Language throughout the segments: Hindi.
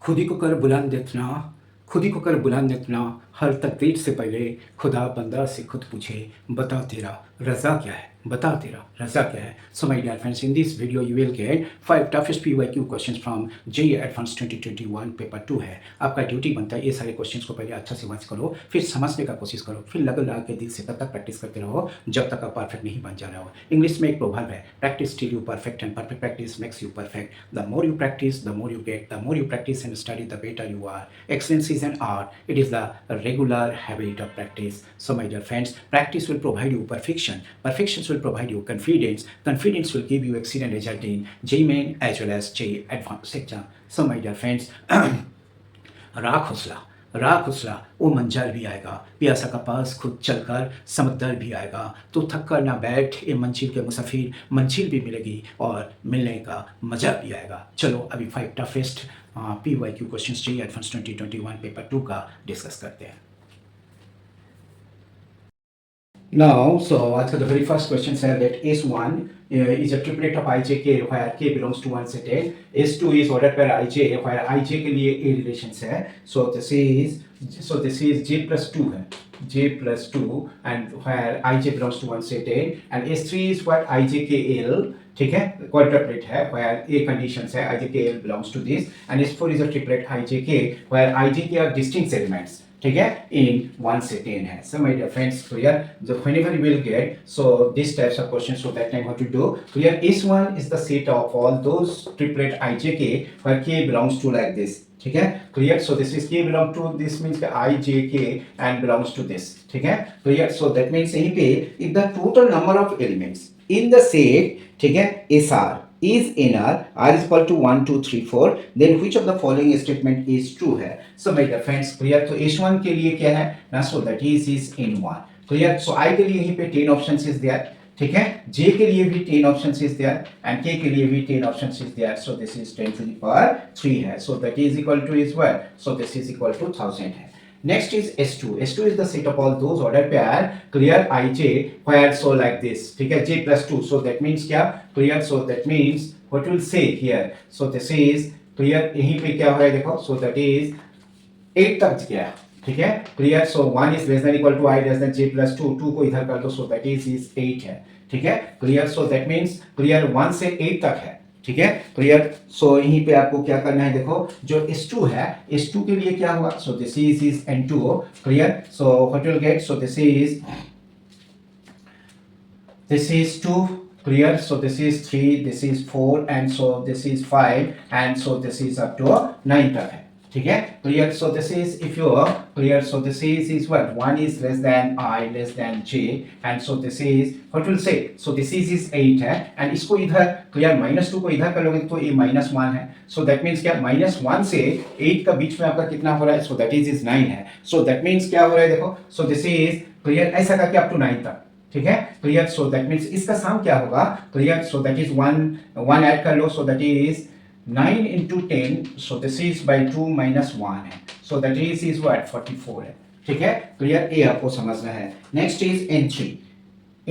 खुद ही को कर बुलंद इतना, खुद ही को कर बुलंद इतना, हर तकदीर से पहले खुदा बंदा से खुद पूछे, बता तेरा रज़ा क्या है, बता तेरा रज़ा क्या है. So my dear friends, in this video you will get 5 toughest PYQ questions from JEE Advanced 2021 paper 2 है. आपका ड्यूटी बनता है ये सारे क्वेश्चंस को पहले अच्छा से वॉच करो, फिर समझने का कोशिश करो, फिर लगन लगा के दिल से तब तक प्रैक्टिस करते रहो जब तक आप परफेक्ट नहीं बन जा रहे हो. इंग्लिश में एक प्रोवर्ब है, practice till you perfect and perfect practice makes you perfect. The more you practice the more you get, the more you practice and study the better you are. Excellence is an art, it is the regular habit of practice. So my dear friends, practice will provide you perfection, perfection will provide you confidence, confidence will give you excellent result in JEE Main as well as JEE Advanced exam. So my dear friends, राख हौसला, राख हौसला, वो मंजर भी आएगा, प्यासा का पास खुद चलकर समंदर भी आएगा. तो थक कर ना बैठ ये मंजिल के मुसाफिर, मंजिल भी मिलेगी और मिलने का मज़ा भी आएगा. चलो अभी 5 toughest PYQ questions JEE advance 2021 paper 2 का डिस्कस करते हैं. Now, so आज का the very first question है that S1 is a triplet of IJ K where K belongs to one set A. S2 is ordered by IJ where IJ के लिए A relations है. So this is J plus 2 है, J plus 2 and where IJ belongs to one set A. And S3 is what IJ K L, ठीक है, quadruplet है where A conditions है IJ K L belongs to this. And S4 is a triplet IJ K where IJ K are distinct elements, ठीक है, in one set in है. So my dear friends, clear? So whenever you will get so these types of questions, so that time what to do? Clear? S1 is the set of all those triplet IJK where K belongs to like this. ठीक है, clear? So this is K belong to this means IJK and belongs to this. ठीक है, clear? So that means यहीं पे if the total number of elements in the set, ठीक है, SR is inner r is equal to 1 2 3 4, then which of the following statement is true है. So my dear friends, clear? तो S1 के लिए क्या है ना, so that is in 1. clear? So I के लिए यहीं पे 10 options is there, ठीक है, J के लिए भी 10 options is there and K के लिए भी 10 options is there. So this is 10 to the power 3 है. So that is equal to is what? So this is equal to 1000 है. Next is S2. S2 is the set of all those ordered pair, clear, IJ where so like this, ठीक है, J plus 2. So that means क्या, clear? So that means what will say here? So this is clear, यहीं पे क्या हो रहा है देखो. So that is 8 तक गया, ठीक है, clear? So 1 is less than equal to I less than J plus 2. 2 को इधर कर दो. So that is 8 है, ठीक है, clear? So that means clear 1 से 8 तक है, ठीक है, क्लियर? सो यहीं पे आपको क्या करना है देखो, जो S2 है, S2 के लिए क्या हुआ? सो this is N2, clear? So what will get? So this is 2, clear? So this is 3, this is 4 and so this is 5 and so this is up to 9 तक है, ठीक है, clear? So this is if you are clear, so this is what? 1 is less than I less than J and so this is what will say? So this is 8 है and इसको इधर clear -2 को इधर करोगे तो ये -1 है. So that means क्या, -1 से 8 का बीच में आपका कितना हो रहा है? So that is 9 है. So that means क्या हो रहा है देखो. So this is clear, ऐसा करके up to 9 तक, ठीक है, क्लियर? सो दैट मीन्स इसका सम क्या होगा, clear? So that is 1 add कर लो. So that is 9 into 10. So this is by 2 minus 1 है. सो दैट इज व्हाट 44 है, ठीक है, क्लियर? ये आपको समझना है. Next is N3.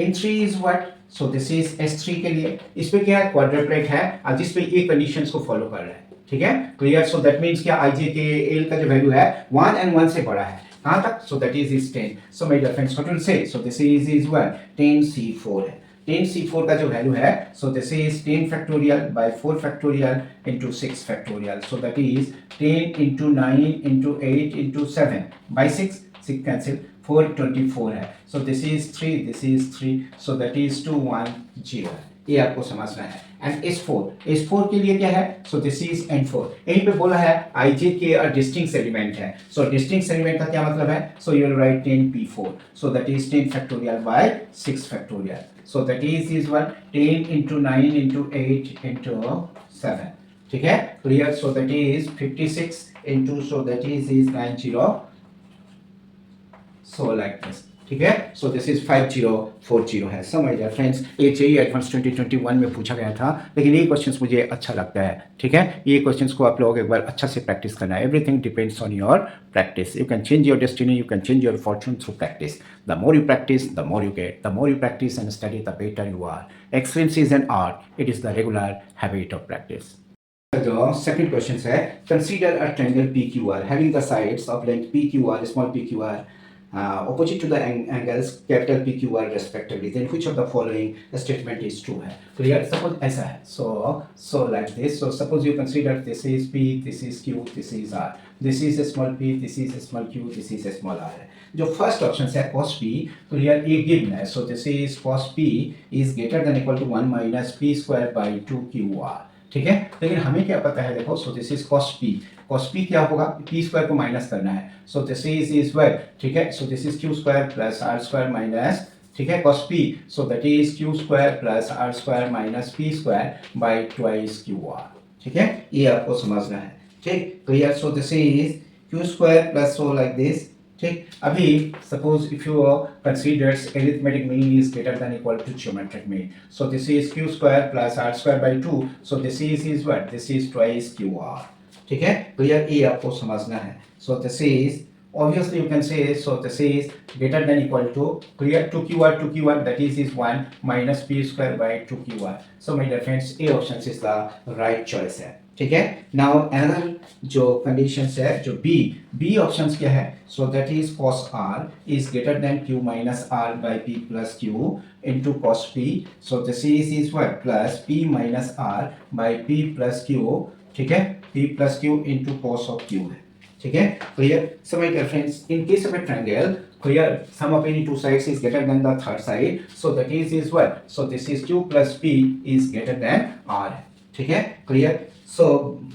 N3 is what? So this is S3 के लिए. इस पे क्या है, क्वाड्रप्लेट है और जिस पे ये कंडीशंस को फॉलो कर रहा है, ठीक है, क्लियर? सो दैट मीन्स क्या, IJ के L का जो वैल्यू है 1 and 1 से बड़ा है, कहाँ तक? So that is 10. So my dear friends, what will say? So this is what? 10C4 है. 10C4 का जो वैल्यू है, so this is 10 factorial by 4 factorial into 6 factorial. So that is 10 into 9 into 8 into 7 by 6 cancel, 424 है. So this is 3, this is 3. So that is 210. ये आपको समझना है. एंड S4 के लिए क्या है? So this is N4. यहीं पे बोला है IJ के डिस्टिंक्ट एलिमेंट है. सो डिस्टिंक्ट एलिमेंट का क्या मतलब है? सो you will write 10P4. So that is 10 factorial by 6 factorial. So that is 10 into 9 into 8 into 7, ठीक है, clear? So that is 56 into, so that is 90. So like this, ठीक है. सो दिस इज 5040 है. समझ जाए फ्रेंड्स, ये JEE एडवांस 2021 में पूछा गया था, लेकिन ये क्वेश्चंस मुझे अच्छा लगता है, ठीक है. ये क्वेश्चंस को आप लोग एक बार अच्छा से प्रैक्टिस करना है. Everything depends on your practice. You can change your destiny, you can change your fortune through practice. The more you practice the more you get, the more you practice and study the better you are. Excellence is an art, it is the regular habit of practice. The second question है, consider a triangle PQR having the sides of length PQR, small pqr, opposite to the angles capital PQR respectively. Then which of the following statement is true है? तो यार suppose ऐसा है, so like this. So suppose you consider this is P, this is Q, this is R. This is a small p, this is a small q, this is a small r है. जो फर्स्ट ऑप्शन है cos p, तो यार ये गिवन है. So this is cos p is greater than equal to 1 minus p square by 2 qr. ठीक है, लेकिन हमें क्या पता है, देखो. So this is cos p क्या होगा, p स्क्वायर को माइनस करना है. सो दिस इज वेल, ठीक है. So this is q square plus r square minus, ठीक है, cos p. So that is q square plus r square minus p square by twice qr. ठीक है, ये आपको समझना है. ठीक, clear. So this is q square plus, so like this. ठीक, अभी suppose if you considers arithmetic mean is greater than equal to geometric mean. So this is q square plus r square by 2. So this is what? This is twice qr. ठीक है, तो यार ये आपको समझना है. So this is obviously you can say, so this is greater than equal to, clear, 2qr, that is 1 minus p square by 2qr. So my dear friends, A option is the right choice है. ठीक है. नाउ अनदर जो कंडीशंस है, जो बी ऑप्शंस क्या है, so that is cos r is greater than q minus r by p plus q into cos p. So this is what, plus p minus r by p plus q. ठीक है, p plus q into cos of q है. ठीक है, clear. So my dear friends, in case of a triangle, clear, sum of any two sides is greater than the third side. So that is what, so this is q plus p is greater than r. ठीक है, clear. So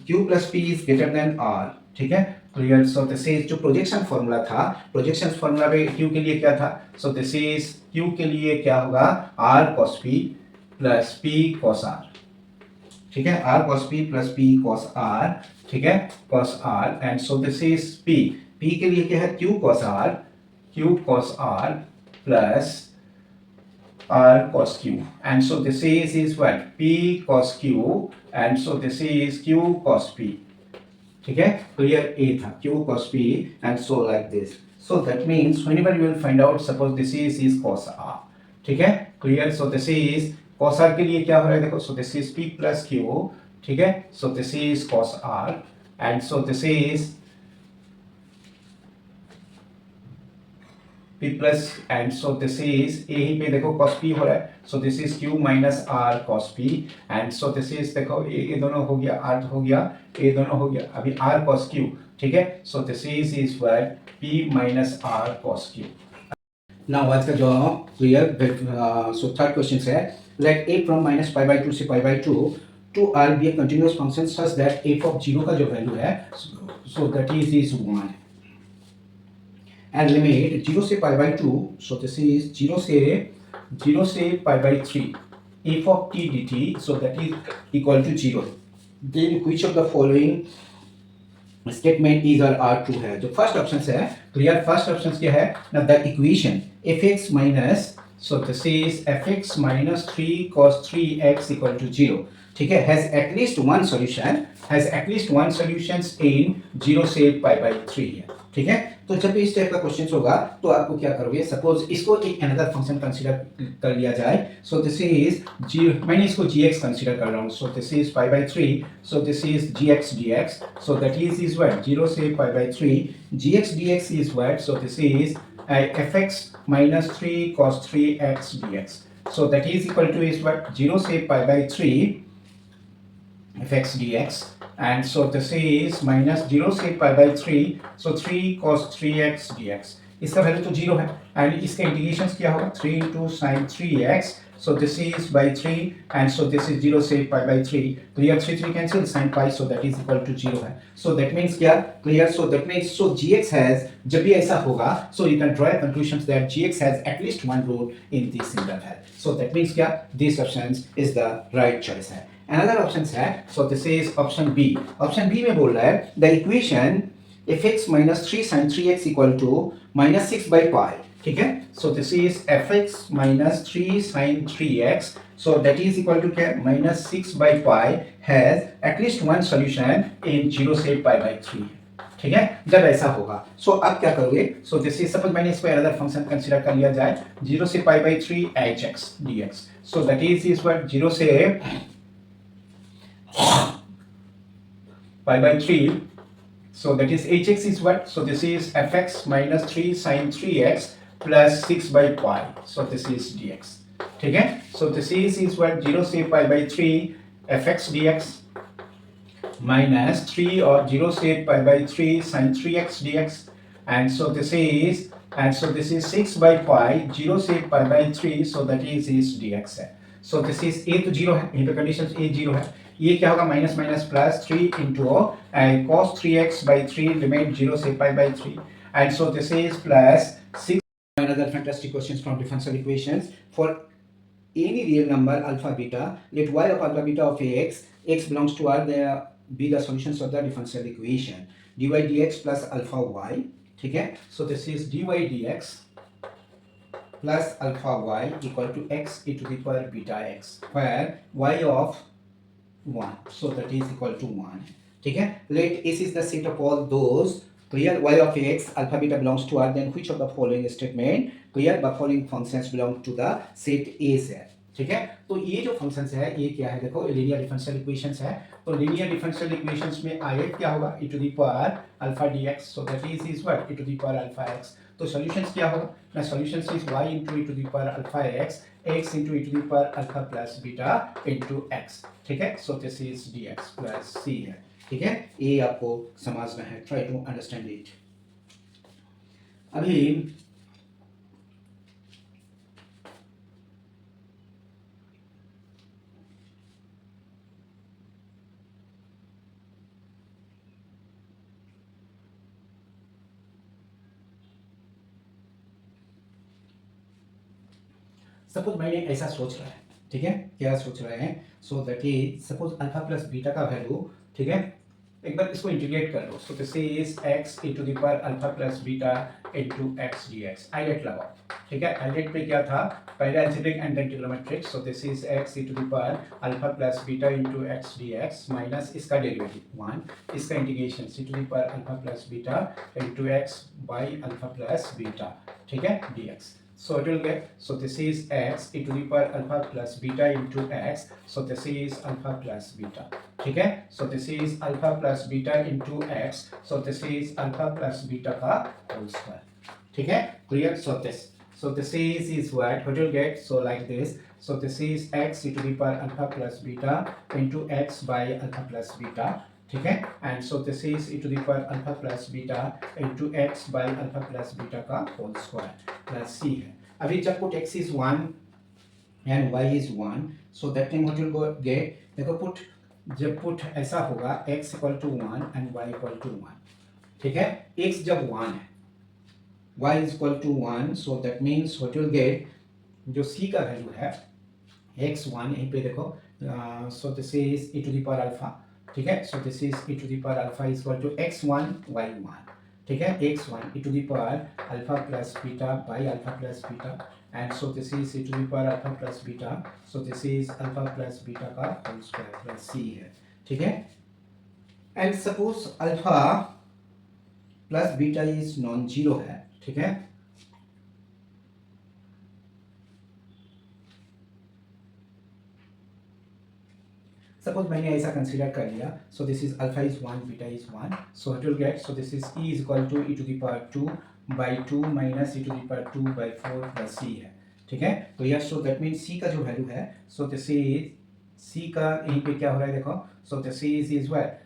q plus p is greater then r. ठीक है, क्लियर. सो दिस इज जो प्रोजेक्शन फॉर्मूला था, प्रोजेक्शन फॉर्मूला पे q के लिए क्या था, सो दिस इज q के लिए क्या होगा, r cos p plus p cos r. ठीक है, r cos p plus p cos r. ठीक है, cos r. And so this is p के लिए क्या है, q cos r plus r cos q. And so this is what, p cos q. And so this is q cos p. ठीक है, तो ये a था, q cos p. And so like this. So that means whenever you will find out, suppose this is cos r. ठीक है, clear. So this is cos r के लिए क्या हो रहा है, देखो. So this is p plus q. ठीक है, so this is cos r. And so this is p plus, and so this is यहीं पे देखो cos p हो रहा है. So this is q minus r cos p. And so this is देखो ये दोनों हो गया, r हो गया, ये दोनों हो गया, अभी r cos q. ठीक है, so this is what, p minus r cos q. Now आज का जो clear. So third question है, let a from minus pi by 2 से pi by 2 to r be a continuous function such that f of 0 का जो वैल्यू है, so that is 1. And limit 0 से pi by 2, so this is 0 से pi by 3 f of t dt, so that is equal to 0. Then which of the following statement is or are true है. जो फर्स्ट ऑप्शन है, क्लियर. फर्स्ट ऑप्शन क्या है ना, the equation fx minus, so this is fx minus 3 cos 3x equal to 0. ठीक है, has at least one solutions in 0 से pi by 3 है. ठीक है, तो जब भी इस टाइप का क्वेश्चन होगा तो आपको क्या करोगे, सपोज इसको एक अनदर फंक्शन कंसीडर कर लिया जाए. सो दिस इज जी, मैंने इसको gx कंसीडर कर रहा हूँ. सो this is pi by 3. So this is gx dx. So that is what, 0 से pi by 3. gx dx is what, so this is fx minus 3 cos 3x dx. So that is equal to is what, 0 से pi by 3 fx dx. And so this is minus 0 से pi by 3, so 3 cos 3x dx. इसका वैल्यू तो 0 है. एंड इसका इंटीग्रेशन क्या होगा, 3 into sin 3x. So this is by 3 and so this is 0 से pi by 3. Clear, 3 cancel, sin pi, so that is equal to 0 है. So that means क्या, clear. So that means, so gx has, जब भी ऐसा होगा, so you can draw a conclusion that gx has at least one rule in this interval. So that means क्या, this option is the right choice है. Another option है, so this is option B. Option B में बोल रहा है, the equation fx minus 3 sin 3x equal to minus 6 by pi. ठीक है, so this is fx minus 3 sin 3x, so that is equal to क्या, minus 6 by pi has at least one solution in 0 से pi by 3. ठीक है, जब ऐसा होगा, सो अब क्या करोगे, सो दिस इज, सपोज मैंने इसको अनदर फंक्शन कंसीडर कर लिया जाए, 0 से pi by 3 hx dx. So that is what, 0 से pi by 3. So that is hx is what? So this is fx minus 3 sin 3x plus 6 by pi. So this is dx. Okay? So this is what? 0 से pi by 3 fx dx minus 3 or 0 से pi by 3 sin 3x dx. And so this is 6 by pi 0 से pi by 3. So that is dx है. So this is a तो 0 है, यहीं पे कंडीशन a 0 है. ये क्या होगा? Minus minus plus 3 into cos 3x by 3 limit 0 से pi by 3. And so this is plus 6. Another fantastic questions from differential equations. For any real number alpha beta, let y of alpha beta of x belongs to R, there be the solutions of the differential equation. dy dx plus alpha y. ठीक है? So this is dy dx plus alpha y equal to x e to the power beta x, where y of 1, so that is equal to 1. ठीक है? Let S is the set of all those clear y of x alpha beta belongs to R, then which of the following statement clear the following functions belong to the set S है. ठीक है? तो ये जो फंक्शंस है ये क्या है? देखो लीनियर डिफरेंशियल इक्वेशंस है. तो लीनियर डिफरेंशियल इक्वेशंस में आए क्या होगा? e to the power alpha dx, so that is what? e to the power alpha x. तो सॉल्यूशंस क्या होगा? ना solutions is y into e to the power alpha x into e to the power alpha plus beta into x. ठीक है? So this is dx plus c है. ठीक है? ये आपको समझना है. Try to understand it. अभी सपोज मैंने ऐसा सोच रहा है. ठीक है? क्या सोच रहे हैं? So that is suppose alpha plus beta का वैल्यू. ठीक है? एक बार इसको इंटीग्रेट कर लो. So this is x e to the power alpha plus beta into x dx. ILATE लगाओ. ठीक है? आइलेट पे क्या था? पहले algebraic and then trigonometric. So this is x e to the power alpha plus beta into x dx minus इसका डेरिवेटिव 1, इसका integration c to the power alpha plus beta into x by alpha plus beta. ठीक है? dx. So it will get, so this is x e to the power alpha plus beta into x, so this is alpha plus beta. ठीक है? So this is alpha plus beta into x, so this is alpha plus beta का whole square. ठीक है? Clear? So this is what you'll get. So like this. So this is x e to the power alpha plus beta into x by alpha plus beta. ठीक है? And so this is e to the power alpha plus beta into x by alpha plus beta का whole square plus c है. अभी जब put x is 1 and y is 1, so that time what you'll go get? देखो put जब put ऐसा होगा x equal to 1 and y equal to 1. ठीक है? x जब 1 है, y is equal to 1, so that means what you'll get, जो c का वैल्यू है x1 यहीं पे देखो. So this is e to the power alpha. ठीक है? So this is e to the power alpha is equal to x1 y1. ठीक है? x1 e to the power alpha plus beta by alpha plus beta, and so this is e to the power alpha plus beta, so this is alpha plus beta का whole square plus c है. ठीक है? and suppose alpha plus beta is non zero है. ठीक है? सपोज मैंने ऐसा कंसीडर कर लिया. So this is alpha is 1, beta is 1, so it will get, so this is e is equal to e to the power 2 by 2 minus e to the power 2 by 4 plus c है. ठीक है? तो yes, so that means c का जो वैल्यू है, सो दिस इज c का यहीं पे क्या हो रहा है देखो. सो दिस इज वेयर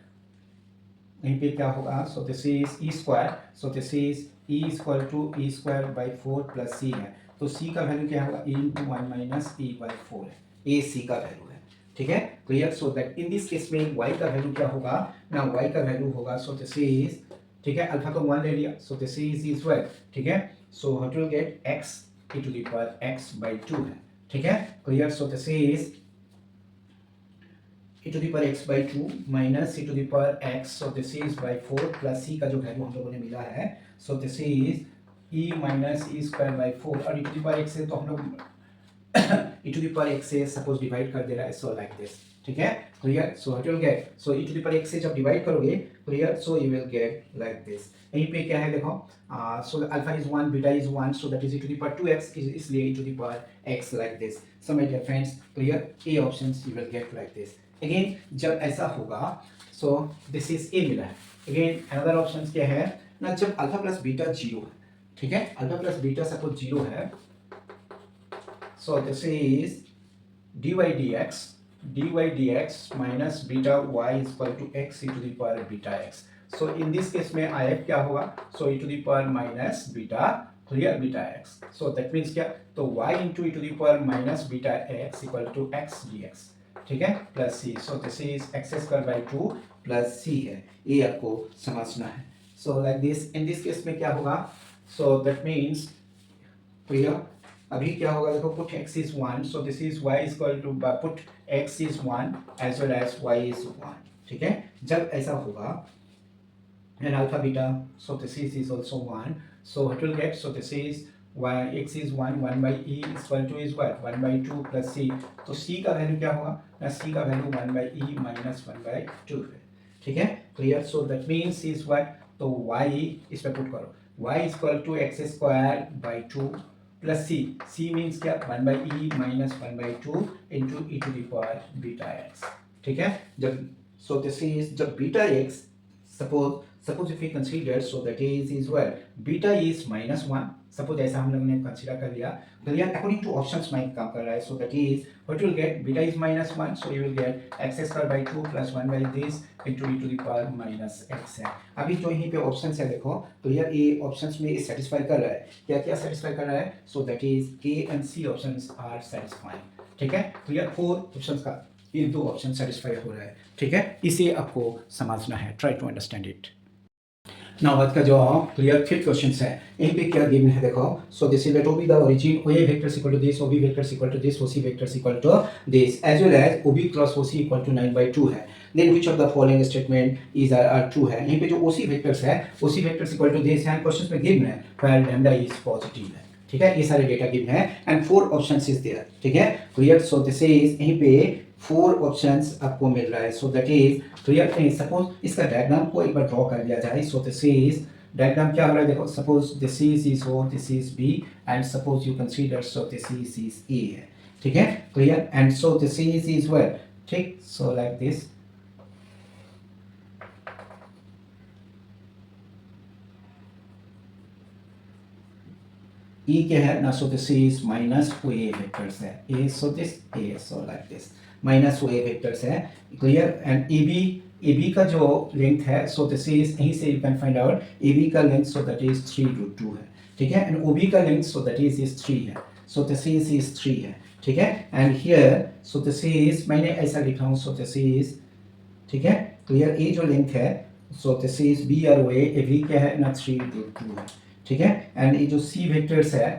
यहीं पे क्या होगा. So this is e square, so this is e is equal to e square by 4 plus c है. तो c का वैल्यू क्या होगा? e into 1 minus e by 4 है. ये c का वैल्यू है. ठीक है? Clear? So that in this case में y का वैल्यू क्या होगा ना? y का वैल्यू होगा, सो दिस इज, ठीक है, अल्फा तो 1 ले लिया, सो दिस इज वेयर. ठीक है? So what will get x e to the power x by 2 है. ठीक है? Clear? So this is e to the power x by 2 minus e to the power x, so this is by 4 plus c का जो वैल्यू हम लोगों ने मिला है, so this is e minus e square by 4, और e to the power x से तो हम लोग e to the power x से सपोज डिवाइड कर दे रहा है, सो लाइक दिस. ठीक है? Clear? So what you will get, so e to the power x से जब डिवाइड करोगे, clear, so you will get like this. यहीं पे क्या है देखो, so alpha is 1, beta is 1, so that is e to the power 2x, इसलिए e to the power x like this. So my dear friends, clear, A options you will get like this. Again जब ऐसा होगा, सो दिस इज ए मिला है। अगेन अनदर ऑप्शन क्या है ना, जब अल्फा प्लस बीटा जीरो है, ठीक है, alpha plus beta suppose zero है, so this is dy dx minus beta y is equal to x e to the power beta x. So in this case में if क्या होगा, so e to the power minus beta, clear beta x. So that means क्या, तो y into e to the power minus beta x equal to x dx, ठीक है, plus c. So this is x square by 2 plus c है, ये आपको समझना है. So like this, in this case में क्या होगा, so that means clear. अभी क्या होगा देखो, put x is 1, so this is y is equal to put x is 1 as well as y is 1, ठीक है. जब ऐसा होगा and alpha beta, so this is also 1, so what will get, so this is y x is 1 by e is equal to is what, 1 by 2 plus c. तो c का वैल्यू क्या होगा ना, c का value 1 by e minus 1 by 2 है, ठीक है, clear. So that means is what, तो y इस पे पुट करो, y is equal to x square by 2 plus c means क्या, 1 by e minus 1 by 2 into e to the power beta x, ठीक है. जब so this is जब beta x, suppose if we consider, so that is well beta is minus 1, suppose ऐसा हम लोगों ने कंसीडर कर लिया, तो ये अकॉर्डिंग टू ऑप्शंस में काम कर रहा है. So that is what will get, beta is minus 1, so you will get x square by 2 plus 1 by this into e to the power minus x है. अभी जो यहीं पे ऑप्शंस है देखो, तो यार ये ऑप्शंस में सेटिस्फाई कर रहा है, क्या क्या सेटिस्फाई कर रहा है, so that is a and c options are satisfying, ठीक है. तो यार 4 ऑप्शंस का ये 2 ऑप्शन सेटिस्फाई हो रहा है, ठीक है. इसे आपको समझना है, try to understand it. Now आज का जो क्लियर फिफ्थ क्वेश्चन है, यहीं पे क्या गिवन है देखो. So this is let O B the origin, O A vector equal to this, O B vector equal to this, O C vector equal to this, as well as O B cross O C equal to 9/2 है. Then which of the following statement is are true है. यहीं पे जो ओ सी वेक्टर्स है, O C vectors equal to this है, क्वेश्चन में गिवन है वेयर लैम्डा इज पॉजिटिव है, ठीक है. ये सारे डेटा गिवन है एंड 4 ऑप्शंस इज देयर, ठीक है, क्लियर. सो दिस इज यहीं पे 4 ऑप्शंस आपको मिल रहा है. So that is clear. Suppose इसका डायग्राम को एक बार ड्रॉ कर दिया जाए. सो दिस इज डायग्राम क्या हो रहा है देखो, suppose this is O, this is B and suppose you consider, so this is A है, ठीक है, clear. And so this is where, ठीक. सो लाइक दिस, E क्या है ना, so this is minus O A vectors है, A, so this A, so like this minus O A vectors है, क्लियर. एंड ए बी का जो लेंथ है, सो दिस इज, यहीं से you can find out A B का लेंथ, सो दैट इज 3√2 है, ठीक है. एंड ओ बी का लेंथ, सो दैट इज 3 है, सो दिस इज 3 है, ठीक है. And here so this is, मैंने ऐसा लिखा हूँ, सो दिस इज, ठीक है, क्लियर. ए जो लेंथ है, सो दिस इज बी और ओ ए बी क्या है ना 3√2 है, ठीक है. एंड ये जो सी वेक्टर्स है,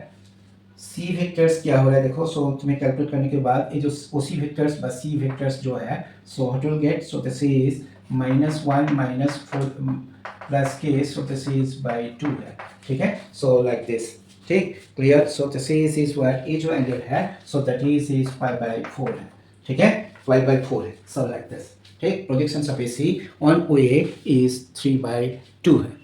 सी वेक्टर्स क्या हो रहा है देखो. सो तुम्हें कैलकुलेट करने के बाद ये जो ओ सी वेक्टर्स बस सी वेक्टर्स जो है, so what will get, so this is -1 -4 plus के, सो दिस इज बाय 2 है, ठीक है. सो लाइक दिस, ठीक, clear. So this is what, ये जो एंगल है, सो दैट इज 5/4 है, ठीक है, 5/4 है. सो लाइक दिस, ठीक. Projection of AC on OA is 3/2 है.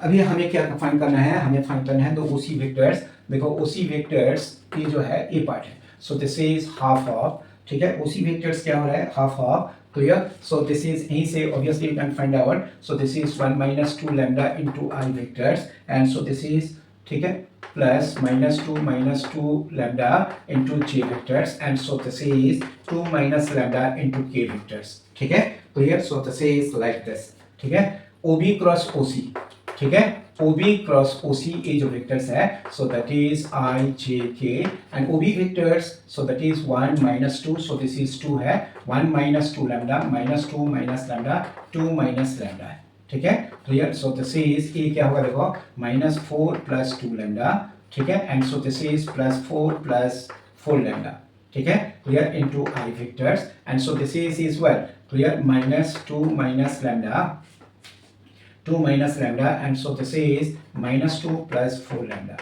अभी हमें क्या फाइंड करना है, हमें फाइंड करना है दो ओसी वेक्टर्स. देखो ओसी वेक्टर्स ये जो है ए पार्ट है, so this is half of, ठीक है. ओसी वेक्टर्स क्या हो रहा है, half of, clear. So this is, यहीं से obviously you can find out, so this is 1 - 2 lambda into I vectors and so this is, ठीक है, plus -2 lambda into J vectors and so this is 2 - lambda into के वेक्टर्स, ठीक है, clear. So this is like this, ठीक है. ओबी क्रॉस ओसी, ठीक है, OB क्रॉस OC ये जो वेक्टर्स है, so that is I J K and OB vectors, so that is 1 - 2, so this is 2 है, 1 - 2 लैम्डा, -2 - लैम्डा, 2 - लैम्डा है, ठीक है, क्लियर. सो दिस इज ये क्या होगा देखो, -4 + 2 लैम्डा, ठीक है. And so this is +4 + 4 lambda, ठीक है, clear, into I vectors and so this is well clear, -2 - lambda, 2 - lambda and so this is -2 + 4 lambda,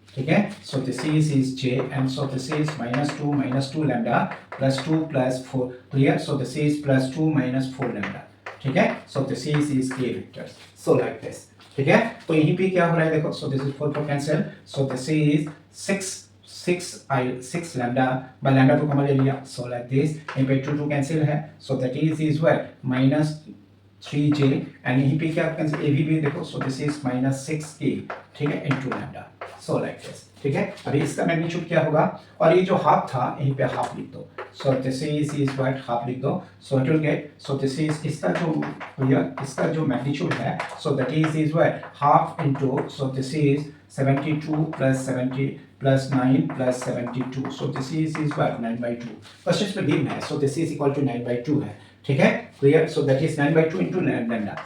ठीक है. so this is J and so this is -2 - 2 lambda plus 2 + 4, clear. so this is +2 - 4 lambda, ठीक है. so this is K vectors, so like this, ठीक है. तो यहीं पे क्या हो रहा है देखो, so this is 4 for cancel, so this is 6 6 lambda by lambda को कॉमन ले लिया, सो लाइक दिस, यहीं पे 2 कैंसिल है, so that is what minus 3j, and यहीं पे क्या कैंसिल, ए भी देखो, so this is minus 6k, ठीक है, into lambda, so like this, ठीक है। अभी इसका मैग्नीट्यूड क्या होगा, और ये जो हाफ था यहीं पे हाफ लिख दो, so this is what half लिख दो, so it will get, so this is इसका जो मैग्नीट्यूड है, so that is what half into, so this is 72 plus 70 plus 9 plus 72, so this is what 9/2, question पे गिवन है, so this is equal to 9/2 है, ठीक है, clear, so that is 9/2 into lambda,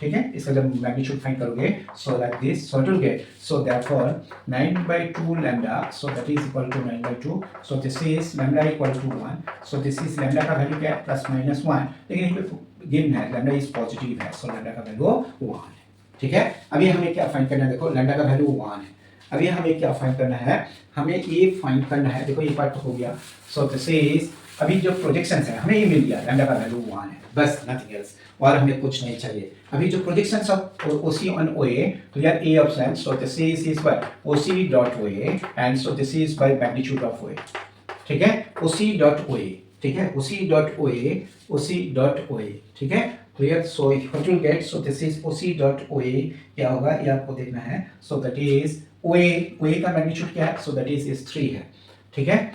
ठीक है, इसका जब मैग्नीट्यूड फाइंड करोगे, सो like this, so it will get, so therefore 9/2 lambda, so that is equal to 9/2, so this is lambda equal to 1, so this is lambda का वैल्यू क्या है, प्लस माइनस 1, लेकिन यहाँ पे गिवन है लैम्डा इज पॉजिटिव है, सो लैम्डा का वैल्यू 1 है, ठीक है। अभी हमें क्या फाइंड करना है, देखो लैम्डा का वैल्यू 1 है, अभी हमें क्या फाइंड करना है, हमें ये फाइंड करना है, देखो ये पार्ट हो गया, सो दिस इज, अभी जो प्रोजेक्शन है हमें ये मिल गया, लैम्डा का वैल्यू 1 है, बस नथिंग एल्स, और हमें कुछ नहीं चाहिए। अभी जो projections of OC on OA, clear, A of sense, so this is bye OC dot OA, and so this is by magnitude of OA, ठीक है, OC डॉट OA, ठीक है, OC dot OA, OC dot OA, ठीक है, clear, so what will get, so this is OC dot OA, क्या होगा ये आपको देखना है, सो दैट इज OA का मैग्नीट्यूड क्या है, सो दैट इज 3 है, ठीक है,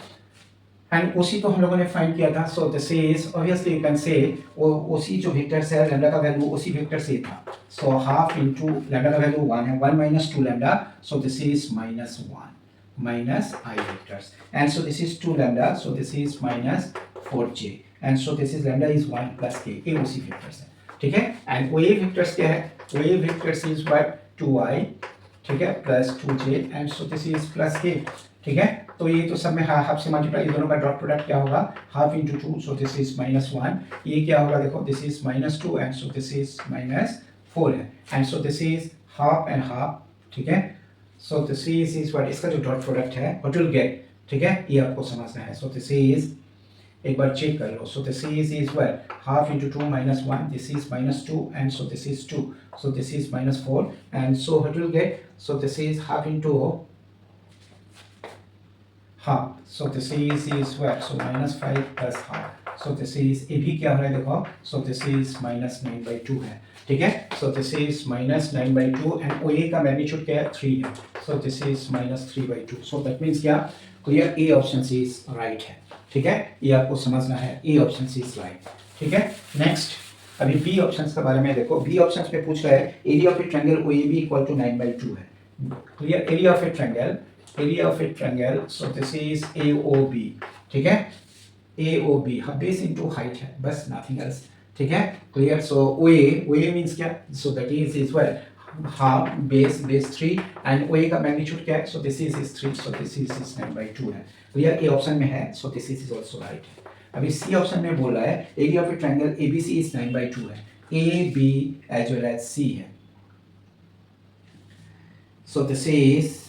एंड OC तो हम लोगों ने फाइंड किया था, सो this is obviously you can say OC जो वेक्टर्स है, लैम्डा का वैल्यू OC वेक्टर से था, सो हाफ इनटू लैम्डा का वैल्यू 1 है, 1 minus 2 lambda, so this is minus 1 minus I vectors, and so this is 2 lambda, so this is minus 4j, and so this is lambda is 1 plus k, ये OC वेक्टर्स है, ठीक है, एंड OA वेक्टर्स क्या है, OA vectors is what 2i, ठीक है, plus 2j, and so this is plus k, ठीक है, तो ये तो सब में हाफ से मल्टीप्लाई, दोनों का डॉट प्रोडक्ट क्या होगा, half into 2, so this is -1, ये क्या होगा देखो, this is -2, and so this is -4 है, and so this is half and half, ठीक है, सो दिस इज व्हाट, इसका जो डॉट प्रोडक्ट है व्हाट विल गेट, ठीक है, ये आपको समझना है, सो दिस इज, एक बार चेक कर लो, so this is what half into 2 -1, this is -2, and so this is 2, so this is -4, and so what will get, so this is half into half, so this is what, so -5 plus half, so this is, ये भी क्या हो रहा है देखो, so this is -9/2 है, ठीक है, so this is -9/2, and OA का मैग्नीट्यूड क्या है, 3 है, so this is -3/2, so that means क्या, clear, A option is right है, ठीक है, ये आपको समझना है, A ऑप्शन इज राइट, ठीक है। नेक्स्ट अभी B ऑप्शन के बारे में देखो, B ऑप्शन पे पूछ रहा है area of a triangle OAB equal to 9/2 है, clear, area of a triangle, area of a triangle, so this is AOB, ठीक है, AOB, बेस इनटू हाइट है, बस nothing else, ठीक है, क्लियर, सो OA मींस क्या, so that is what half base 3, and OA का मैग्नीट्यूड क्या है, so this is 3, so this is 9/2 है, क्लियर, ए ऑप्शन में है, so this is also right है। अभी सी ऑप्शन में बोल रहा है area of a triangle ABC is 9/2 है, AB as well as C है, so this is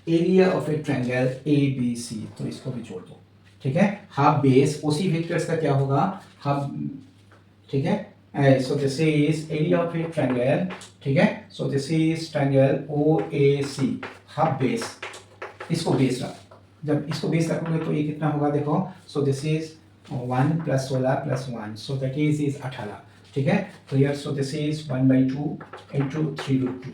area of a triangle ABC, तो इसको भी जोड़ दो, ठीक है, हाफ बेस OC वेक्टर्स का क्या होगा, हाफ, ठीक है, so this is area of a triangle, ठीक है, so this is triangle OAC, half base, इसको बेस रख, जब इसको बेस रखोगे तो ये कितना होगा देखो, so this is 1 + 16 + 1, so that is 18, ठीक है, clear, so this is 1/2 into 3√2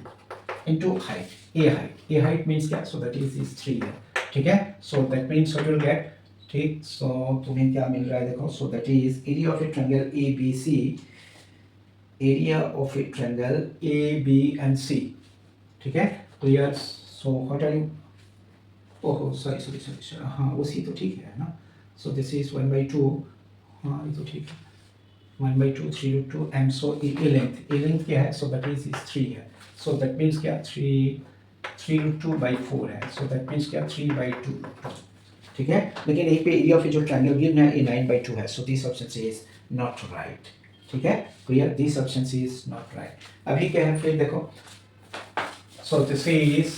into height, A height means क्या, सो दैट इज 3 है, ठीक है, so that means what will gate, ठीक, सो तुम्हें क्या मिल रहा है देखो, so that is area of a triangle ABC, area of a triangle AB and C, ठीक है, clear, so what are you, ओहो सॉरी, हाँ OC तो ठीक है ना, सो दिस इज 1/2, हाँ ये तो ठीक है, 1/2 3√2, एंड सो ए लेंथ क्या है, सो दैट इज 3 है, सो दैट मीन्स क्या, 3√2/4 है, सो दैट मीन्स क्या, 3/2, ठीक है, लेकिन एक पे एरिया ऑफ जो ट्रायंगल गिवन है ये 9/2 है, so this option is not right, ठीक है, clear, this option is not right. अभी क्या है फिर देखो, so this is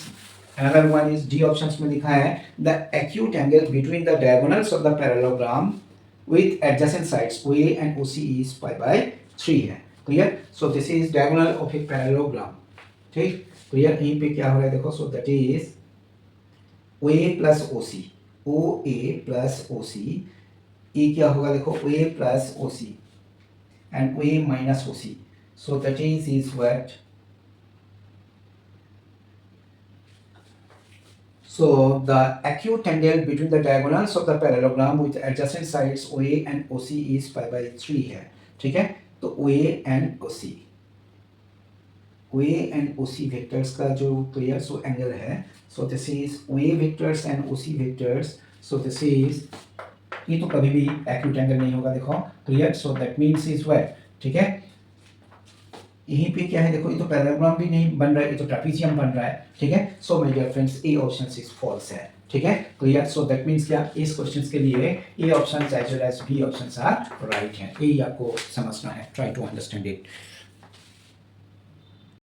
another one is D options में लिखा है the acute angle between the diagonals of the parallelogram with adjacent sides OA and OC is pi/3 है, clear, so this is diagonal of a parallelogram, ठीक, क्लियर, यहीं पे क्या हो रहा है देखो, so that is O A plus O C, O A plus O C, ये क्या होगा देखो, O A plus O C and O A minus O C, so that is what, so the acute angle between the diagonals of the parallelogram with adjacent sides OA and OC is pi by 3 है, ठीक है। तो OA and OC, OA and OC vectors का जो क्लियर सो एंगल है, so this is OA vectors and OC vectors, so this is, ये तो कभी भी एक्यूट एंगल नहीं होगा देखो, clear, so that means is what, ठीक है। यहीं पे क्या है देखो, ये तो पैराग्राम भी नहीं बन रहा है, ये तो ट्रेपीजियम बन रहा है, ठीक है। So my dear friends, A option is false है, ठीक है, क्लियर। सो दैट मीन्स क्या, इस क्वेश्चन के लिए A option as well as B option are right है, ये आपको समझना है, ट्राई टू अंडरस्टैंड इट।